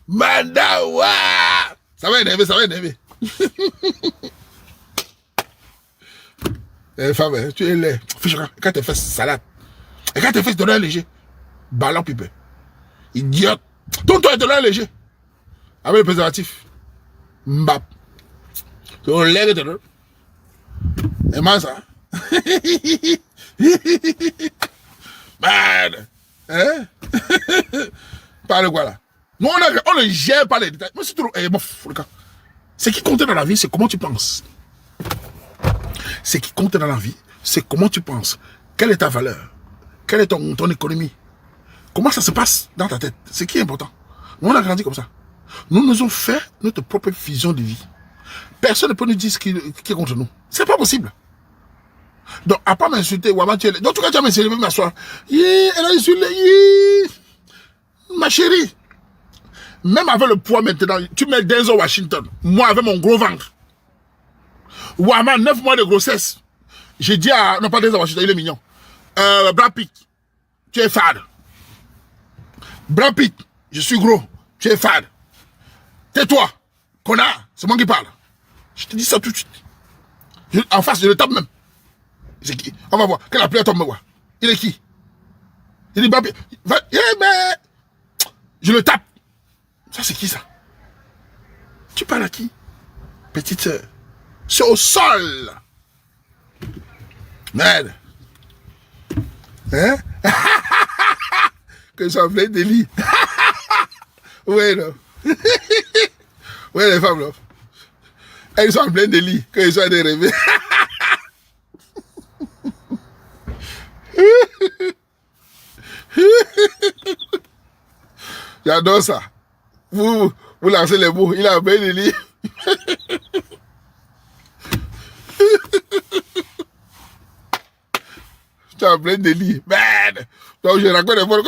Mandawa. Ça va énerver, ça va énerver. Femme, tu es laid. Quand tu fais salade. Et quand tu fais de l'air léger. Ballon pipé. Idiote. Ton toit est de l'air léger. Avec le préservatif. Mbap. Ton lait de l'air. Et moi ça. Man. Hein? Parle quoi là? Nous, on ne gère pas les détails. Mais c'est trop. Ce qui compte dans la vie, c'est comment tu penses. Ce qui compte dans la vie, c'est comment tu penses. Quelle est ta valeur? Quelle est ton économie? Comment ça se passe dans ta tête? C'est qui est important. Nous, on a grandi comme ça. Nous nous avons fait notre propre vision de vie. Personne ne peut nous dire ce qui est contre nous. C'est pas possible. Donc, à part m'insulter, donc tu vas m'insulter, même m'asseoir. Elle a insulté, ma chérie. Même avec le poids maintenant, tu mets Denzel Washington. Moi, avec mon gros ventre. Ouama, 9 mois de grossesse. J'ai dit à... Non, pas Denzel Washington, il est mignon. Brad Pitt, tu es fade. Brad Pitt, je suis gros, tu es fade. Tais-toi, connard, c'est moi qui parle. Je te dis ça tout de suite. En face, je le tape même. C'est qui? On va voir. Quelle appelé tombe me voir. Il est qui? Il dit Brad Pitt. Mais... Je le tape. Ça, c'est qui ça? Tu parles à qui? Petite sœur. C'est au sol. Merde. Hein? Que ça plaît des lits. Ouais, non. Ouais, les femmes, là. Elles sont en plein délit. Qu'elles soient des rêves. J'adore ça. Vous lancez les mots. Il a un plein délit. Tu as plein délit. Merde. Donc je raconte des fois.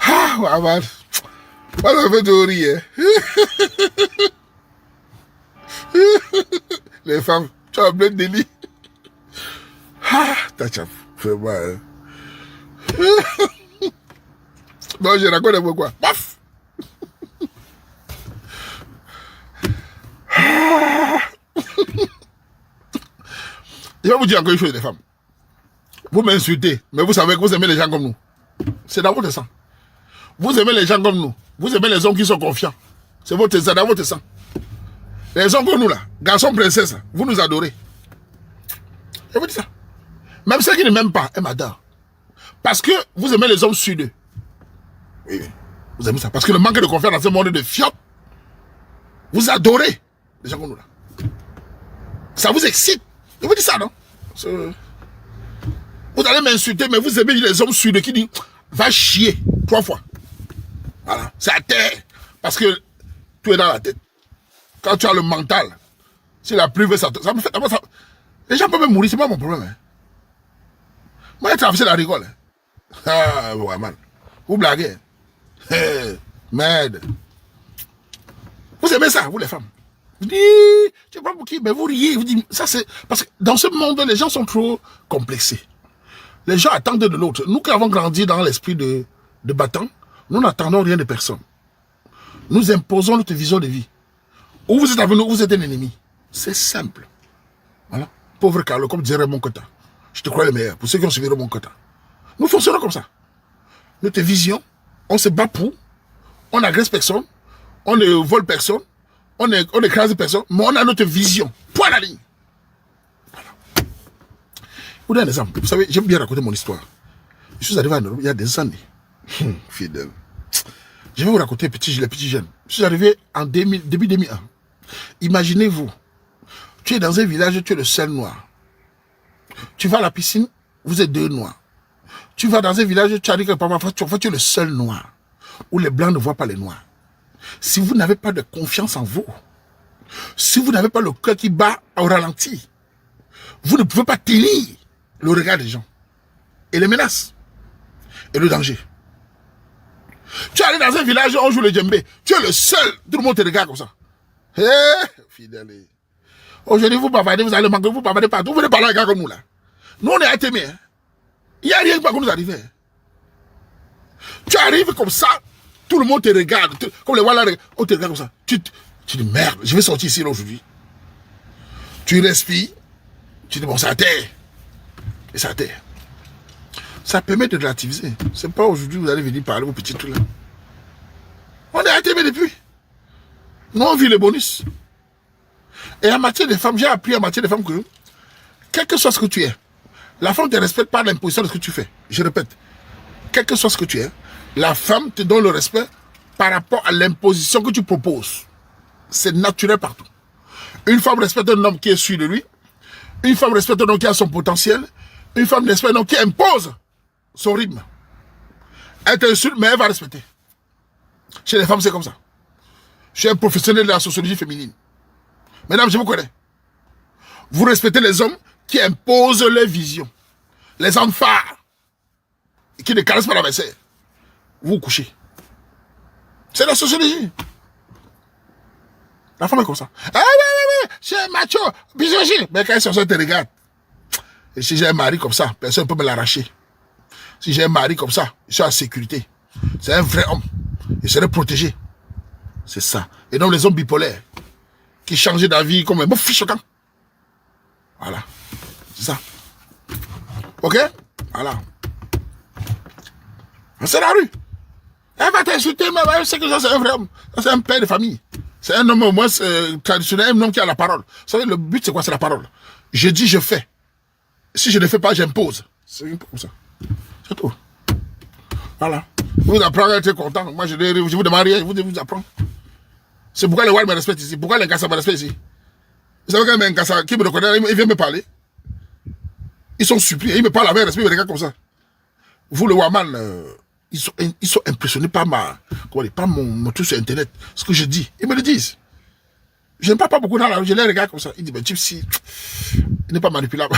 Ah, ouais, man. Moi, ça me fait de rire. Les femmes, tu as plein délit. Ah, t'as fait mal. Donc je raconte des fois quoi. Paf. Je vais vous dire encore une chose, les femmes. Vous m'insultez, mais vous savez que vous aimez les gens comme nous. C'est dans votre sang. Vous aimez les gens comme nous. Vous aimez les hommes qui sont confiants. C'est dans votre sang. Les hommes comme nous, là, garçons, princesses, vous nous adorez. Je vous dis ça. Même ceux qui ne m'aiment pas, elles m'adorent. Parce que vous aimez les hommes sudeux. Oui, vous aimez ça. Parce que le manque de confiance dans ce monde de fiottes, vous adorez les gens comme nous, là. Ça vous excite. Je vous dis ça, non? Vous allez m'insulter, mais vous aimez les hommes sudeux qui disent va chier 3 fois. Voilà. C'est à terre. Parce que tout est dans la tête. Quand tu as le mental, si la pluie veut ça me fait. Ça, les gens peuvent même mourir, c'est pas mon problème. Hein. Moi, j'ai traversé la rigole. Hein. Ah, ouais, man. Vous blaguez. Hey, merde. Vous aimez ça, vous les femmes? Vous dites, je sais pas pour qui, mais vous riez. Vous dites, ça c'est. Parce que dans ce monde, les gens sont trop complexés. Les gens attendent de l'autre. Nous qui avons grandi dans l'esprit de battant, nous n'attendons rien de personne. Nous imposons notre vision de vie. Ou vous êtes avec nous, vous êtes un ennemi. C'est simple. Voilà. Pauvre Carlo, comme dirait mon quota. Je te crois le meilleur. Pour ceux qui ont suivi mon quota. Nous fonctionnons comme ça. Notre vision, on se bat pour, on n'agresse personne, on ne vole personne, on n'écrase personne, mais on a notre vision. Point à la ligne. Voilà. Vous donne un exemple. Vous savez, j'aime bien raconter mon histoire. Je suis arrivé en Europe il y a des années. Fidèle. Je vais vous raconter les petits jeunes. Je suis arrivé en début 2001. Imaginez-vous, tu es dans un village, tu es le seul noir. Tu vas à la piscine, vous êtes 2 noirs. Tu vas dans un village, tu arrives parfois, tu es le seul noir. Où les blancs ne voient pas les noirs. Si vous n'avez pas de confiance en vous, si vous n'avez pas le cœur qui bat au ralenti, vous ne pouvez pas tenir le regard des gens. Et les menaces. Et le danger. Tu arrives dans un village, on joue le djembé. Tu es le seul. Tout le monde te regarde comme ça. Hé, fidèle. Aujourd'hui, vous bavardez, vous allez manquer, vous bavardez partout. Vous venez parler à un gars comme nous, là. Nous, on est attémés. Hein. Il n'y a rien qui va nous arriver. Hein. Tu arrives comme ça, tout le monde te regarde. Comme les voilà, on te regarde comme ça. Tu dis, merde, je vais sortir ici aujourd'hui. Tu respires. Tu dis, bon, c'est à terre. Et c'est à terre. Ça permet de relativiser. C'est pas aujourd'hui que vous allez venir parler vos petits trucs là. On est attémés depuis. Nous, on vit les bonus. Et en matière de femmes, j'ai appris en matière de femmes que, quel que soit ce que tu es, la femme ne te respecte pas l'imposition de ce que tu fais. Je répète, quel que soit ce que tu es, la femme te donne le respect par rapport à l'imposition que tu proposes. C'est naturel partout. Une femme respecte un homme qui est sûr de lui. Une femme respecte un homme qui a son potentiel. Une femme respecte un homme qui impose son rythme. Elle t'insulte, mais elle va respecter. Chez les femmes, c'est comme ça. Je suis un professionnel de la sociologie féminine. Mesdames, je vous connais. Vous respectez les hommes qui imposent leur vision. Les hommes phares. Qui ne caressent pas la vaisselle. Vous vous couchez. C'est la sociologie. La femme est comme ça. Ah oui, c'est macho, misogyne. Mais quand elle te regarde. Et si j'ai un mari comme ça, personne ne peut me l'arracher. Si j'ai un mari comme ça, je suis en sécurité. C'est un vrai homme. Il serait protégé. C'est ça. Et non les hommes bipolaires qui changent d'avis comme un beau fiche choquant. Voilà. C'est ça. Ok? Voilà. C'est la rue. Elle va t'insulter, mais elle sait que ça, c'est un vrai homme. Ça, c'est un père de famille. C'est un homme au moins traditionnel, un homme qui a la parole. Vous savez, le but, c'est quoi? C'est la parole. Je dis, je fais. Si je ne fais pas, j'impose. C'est un peu comme ça. C'est tout. Voilà. Vous apprenez à être content. Moi, je vous demande rien, je vous apprends. C'est pourquoi les Wall me respectent ici. Pourquoi les Nkassa me respectent ici. Vous savez quand même un Nkassa qui me reconnaît, il vient me parler. Ils sont suppliés. Ils me parlent avec respect, ils me regardent comme ça. Vous, le Waman, ils sont impressionnés par mon truc sur Internet. Ce que je dis. Ils me le disent. Je n'aime pas beaucoup dans la rue. Je les regarde comme ça. Ils disent, mais Gypsy, il n'est pas manipulable.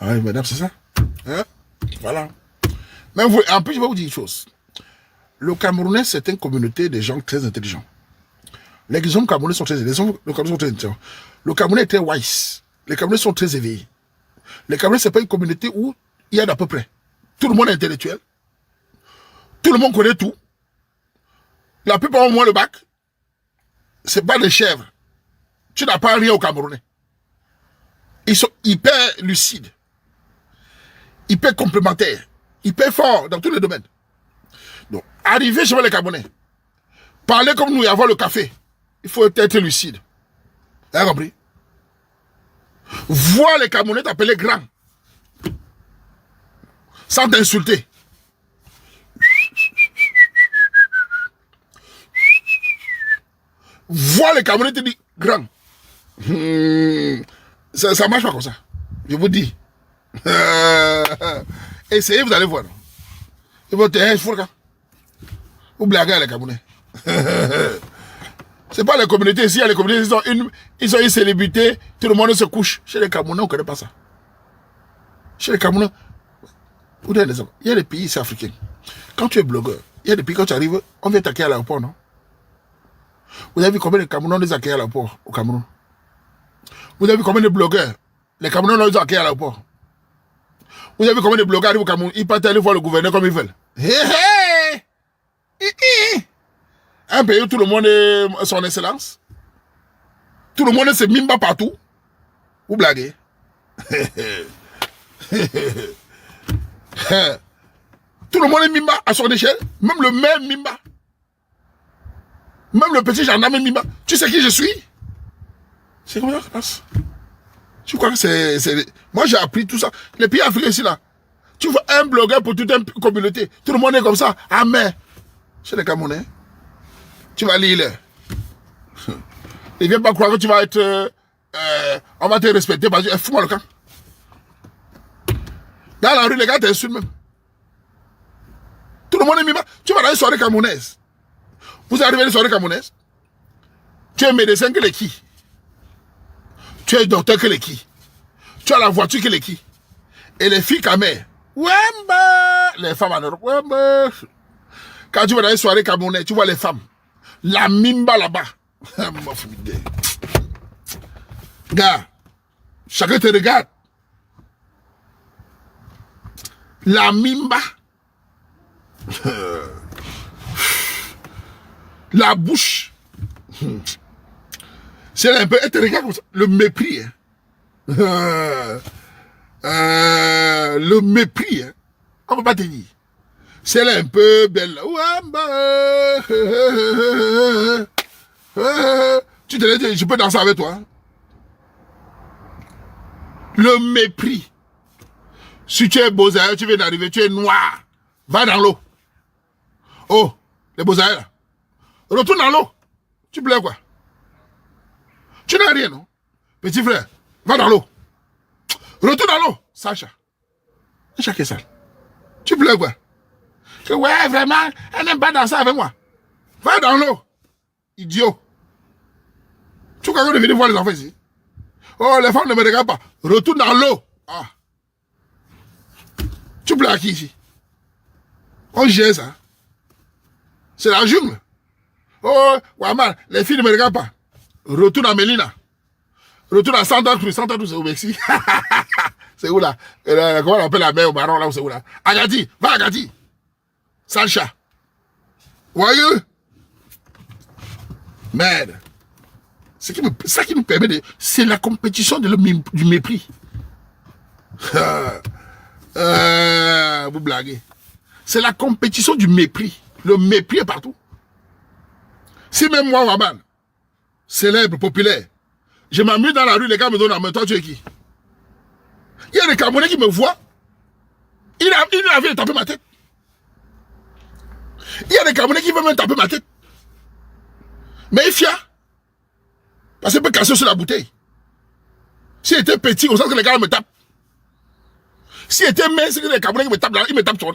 Ah oui, madame, c'est ça. Hein? Voilà. Mais vous, en plus, je vais vous dire une chose. Le Camerounais, c'est une communauté de gens très intelligents. Les hommes camerounais sont très intelligents. Le Camerounais est très wise. Les Camerounais sont très éveillés. Les Camerounais, ce n'est pas une communauté où il y a d'à peu près. Tout le monde est intellectuel. Tout le monde connaît tout. La plupart ont moins le bac. Ce n'est pas des chèvres. Tu n'as pas rien au Camerounais. Ils sont hyper lucides. Hyper complémentaires. Hyper forts dans tous les domaines. Donc, arriver chez les Camerounais, parler comme nous et avoir le café, il faut être lucide. Vous avez compris? Voir les Camerounais t'appeler grand, sans t'insulter. Voir les Camerounais te dire grand. Ça marche pas comme ça. Je vous dis. Essayez, vous allez voir. Ils vont te dire, vous blaguez les Camerounais. C'est pas les communautés ici, les communautés ils ont une célébrité, tout le monde se couche. Chez les Camerounais, on ne connaît pas ça. Chez les Camerounais, il y a des pays ici africains. Quand tu es blogueur, il y a des pays, quand tu arrives, on vient t'accueillir à l'aéroport, non? Vous avez vu combien de Camerounais les accueillent à l'aéroport au Cameroun? Vous avez vu combien de blogueurs les Camerounais les accueillent à l'aéroport? Vous avez vu combien de blogueurs arrivent au Cameroun? Ils partent aller voir le gouverneur comme ils veulent. Un pays où tout le monde est son excellence. Tout le monde se mimba partout. Vous blaguez. Tout le monde est mimba à son échelle. Même le maire mimba. Même le petit gendarme mimba. Tu sais qui je suis? C'est comme ça que ça passe. Tu crois que c'est... Moi j'ai appris tout ça. Les pays africains ici là. Tu vois un blogueur pour toute une communauté. Tout le monde est comme ça. Ah mais. Chez les Camerounais. Tu vas lire. Ne viens pas croire que tu vas être... on va te respecter parce que fous-moi le camp. Dans la rue, les gars t'insultent même. Tout le monde est mimba. Tu vas dans une soirée camerounaise. Vous arrivez à une soirée camerounaise. Tu es médecin que les qui? Tu es docteur que les qui? Tu as la voiture que les qui? Et les filles camères. Wemba! Les femmes en Europe. Wemba! Quand tu vas dans une soirée camerounaise, tu vois les femmes. La mimba là-bas. Gars, chacun te regarde. La mimba. La bouche. C'est un peu. Elle te regarde comme ça. Le mépris. Hein. Le mépris. Hein. On ne peut pas te dire. C'est un peu belle. Tu te dis, je peux danser avec toi. Le mépris. Si tu es Bozaï, tu viens d'arriver, tu es noir. Va dans l'eau. Oh, les Bozaï là. Retourne dans l'eau. Tu pleures quoi? Tu n'as rien, non? Petit frère, va dans l'eau. Retourne dans l'eau, Sacha. Sacha qui est sale. Tu pleures quoi? Que ouais, vraiment, elle n'aime pas danser avec moi. Va dans l'eau. Idiot. Tu crois qu'on est venu voir les enfants ici? Oh, les femmes ne me regardent pas. Retourne dans l'eau. Ah. Tu pleures à qui ici? On gère ça. C'est la jungle. Oh, Waman, les filles ne me regardent pas. Retourne à Mélina. Retourne à Santa Cruz. Santa Cruz, c'est au Mexique. C'est où là? Comment on appelle la mer au Baron là? C'est où là? Agati. Va à Agati. Sacha. Voyez? Merde. Ça qui nous permet de... C'est la compétition du mépris. Vous blaguez. C'est la compétition du mépris. Le mépris est partout. Si même moi, Waman, célèbre, populaire, je m'amuse dans la rue, les gars me donnent la main, toi tu es qui? Il y a des Camerounais qui me voient, il a envie de taper ma tête. Il y a des Camerounais qui veulent même taper ma tête. Mais il fiat. Parce qu'il peut casser sur la bouteille. S'il était petit, au sens que les gars me tapent. S'il était mince, c'est que les Camerounais qui me tapent là, ils me tapent sur...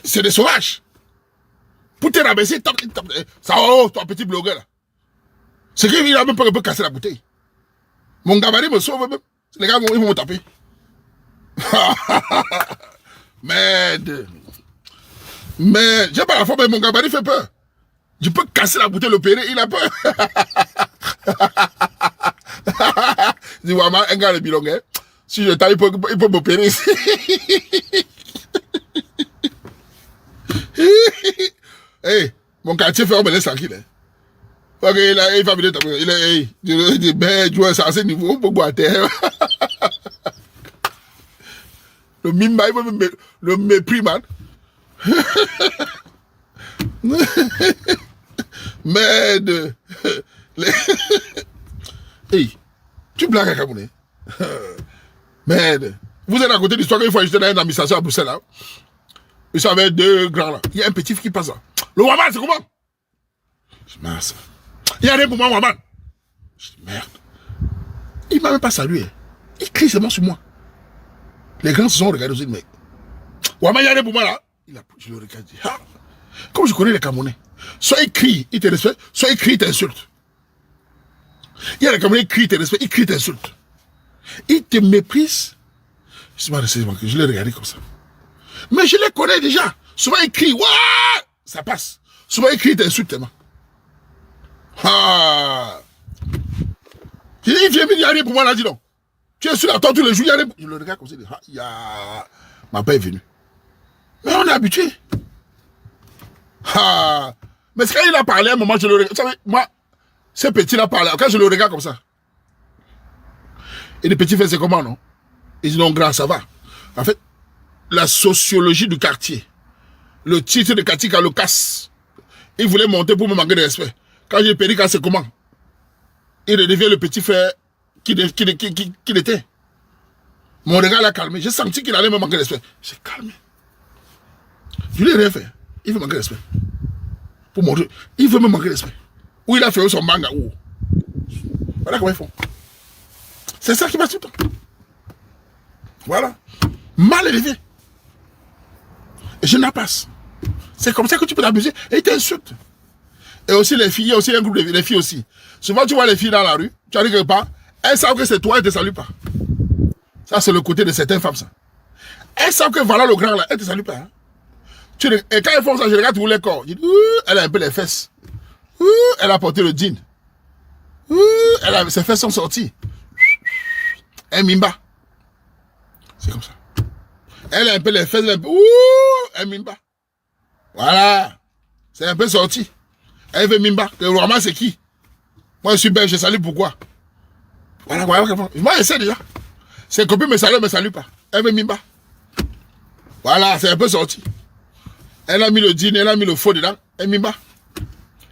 C'est des sauvages. Pour te rabaisser, il tape. Ça, oh, toi, petit blogueur là. C'est qu'il a même pas peut casser la bouteille. Mon gabarit me sauve même. Les gars, ils vont me taper. Merde. Mais j'ai pas la forme, mais mon gabarit fait peur. Je peux casser la bouteille, l'opérer, il a peur. Dis, Waman, un gars de bilongue, si je taille, il peut m'opérer ici. Hey, mon quartier fait, on me laisse tranquille. Hein. Ok, il va venir taper. Il dit, ben, jouer ça à ce niveau, on peut boire à terre. Le mimba, il veut le mépris, man. Merde. Hey, tu blagues à Camerounais. Merde. Vous êtes à côté de l'histoire qu'il faut acheter dans une administration à Bruxelles, là. Ils sont avec deux grands, là. Il y a un petit qui passe là. Le Waman, c'est comment? Je dis, mince. Il y a rien pour moi, Waman. Je dis, merde. Il m'a même pas salué. Il crie seulement sur moi. Les grands se sont regardés aussi, mais... Waman, il y a rien pour moi, là. Je le regarde, je dis, ah. Comme je connais les Camerounais, soit ils crient, ils te respectent, soit ils crient, ils t'insultent. Il y a les Camerounais qui crient, ils te respectent, ils crient, ils t'insultent. Ils te méprisent. Je l'ai regardé comme ça. Mais je les connais déjà. Souvent ils crient, waouh, ça passe. Souvent ils crient, ils t'insultent tellement. Ah. Il vient, il n'y a rien pour moi là, dis donc. Tu es sur la tente tous les jours, il y a rien. Je le regarde comme ça, il y a... Ma paix est venue. Mais on est habitué. Ah. Mais quand il a parlé à un moment, je le regarde. Vous savez, moi, ce petit-là parlé, quand je le regarde comme ça. Et le petit fait, c'est comment, non? Il dit, non, grand, ça va. En fait, la sociologie du quartier. Le titre de Katika le casse. Il voulait monter pour me manquer de respect. Quand j'ai péri, c'est comment? Il redevient le petit frère qu'il était. Mon regard l'a calmé. J'ai senti qu'il allait me manquer de respect. J'ai calmé. Je lui ai rien fait. Il veut manquer de respect. Pour montrer. Il veut me manquer de respect. Où il a fait son manga. Où? Voilà comment ils font. C'est ça qui passe tout le temps. Voilà. Mal élevé. Et je n'en passe. C'est comme ça que tu peux t'abuser. Et ils t'insultent. Et aussi les filles, il y a aussi un groupe de filles aussi. Souvent tu vois les filles dans la rue, tu arrives quelque part, elles savent que c'est toi, elles ne te saluent pas. Ça c'est le côté de certaines femmes ça. Elles savent que voilà le grand là, elles ne te saluent pas. Hein. Et quand elles font ça, je regarde tous les corps. Je dis, elle a un peu les fesses. Elle a porté le jean. Ses fesses sont sorties. Un mimba. C'est comme ça. Elle a un peu les fesses, elle a un peu... un mimba. Voilà. C'est un peu sorti. Elle veut mimba. Le roman, c'est qui? Moi, je suis belge, je salue pourquoi? Voilà, voilà. Moi, je sais déjà. Ses copines me saluent pas. Elle veut mimba. Voilà, c'est un peu sorti. Elle a mis le jean, elle a mis le faux dedans. Elle mimba.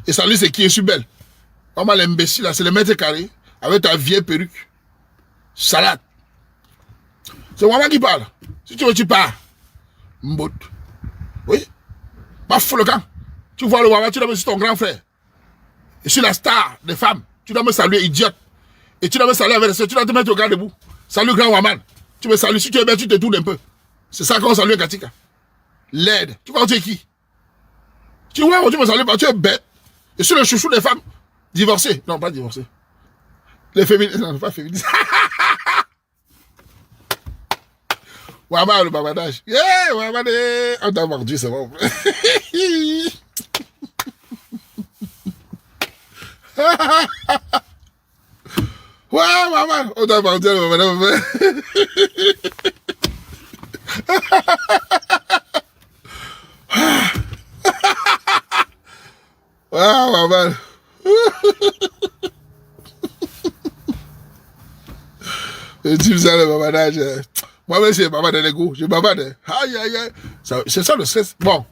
Et salut, c'est qui? Je suis belle. Maman, l'imbécile, là, c'est le mètre carré. Avec ta vieille perruque. Salade. C'est Waman qui parle. Si tu veux, tu pars. Mbot. Oui. Pas fou le camp. Tu vois le Wawa, tu dois me sur ton grand frère. Je suis la star des femmes. Tu dois me saluer, idiote. Et tu dois me saluer avec les soeurs. Tu dois te mettre au garde debout. Salut, grand Waman. Tu me salues. Si tu es belle, tu te tournes un peu. C'est ça qu'on salue, Katika. L'aide. Tu crois que tu es qui? Tu vois, tu me salues, tu es bête. Je suis le chouchou des femmes. Divorcées. Non, pas divorcées. Les féministes. Non, pas féministes. Waman, le babadage. Yeah, Waman. On t'a mordu, c'est bon. Ouais, maman, on t'a mordu, le babadage. Ah, maman. Tu me sens le babadage. Moi-même, c'est babade de l'ego. Je babade. Aïe, aïe, aïe. C'est ça le stress. Bon.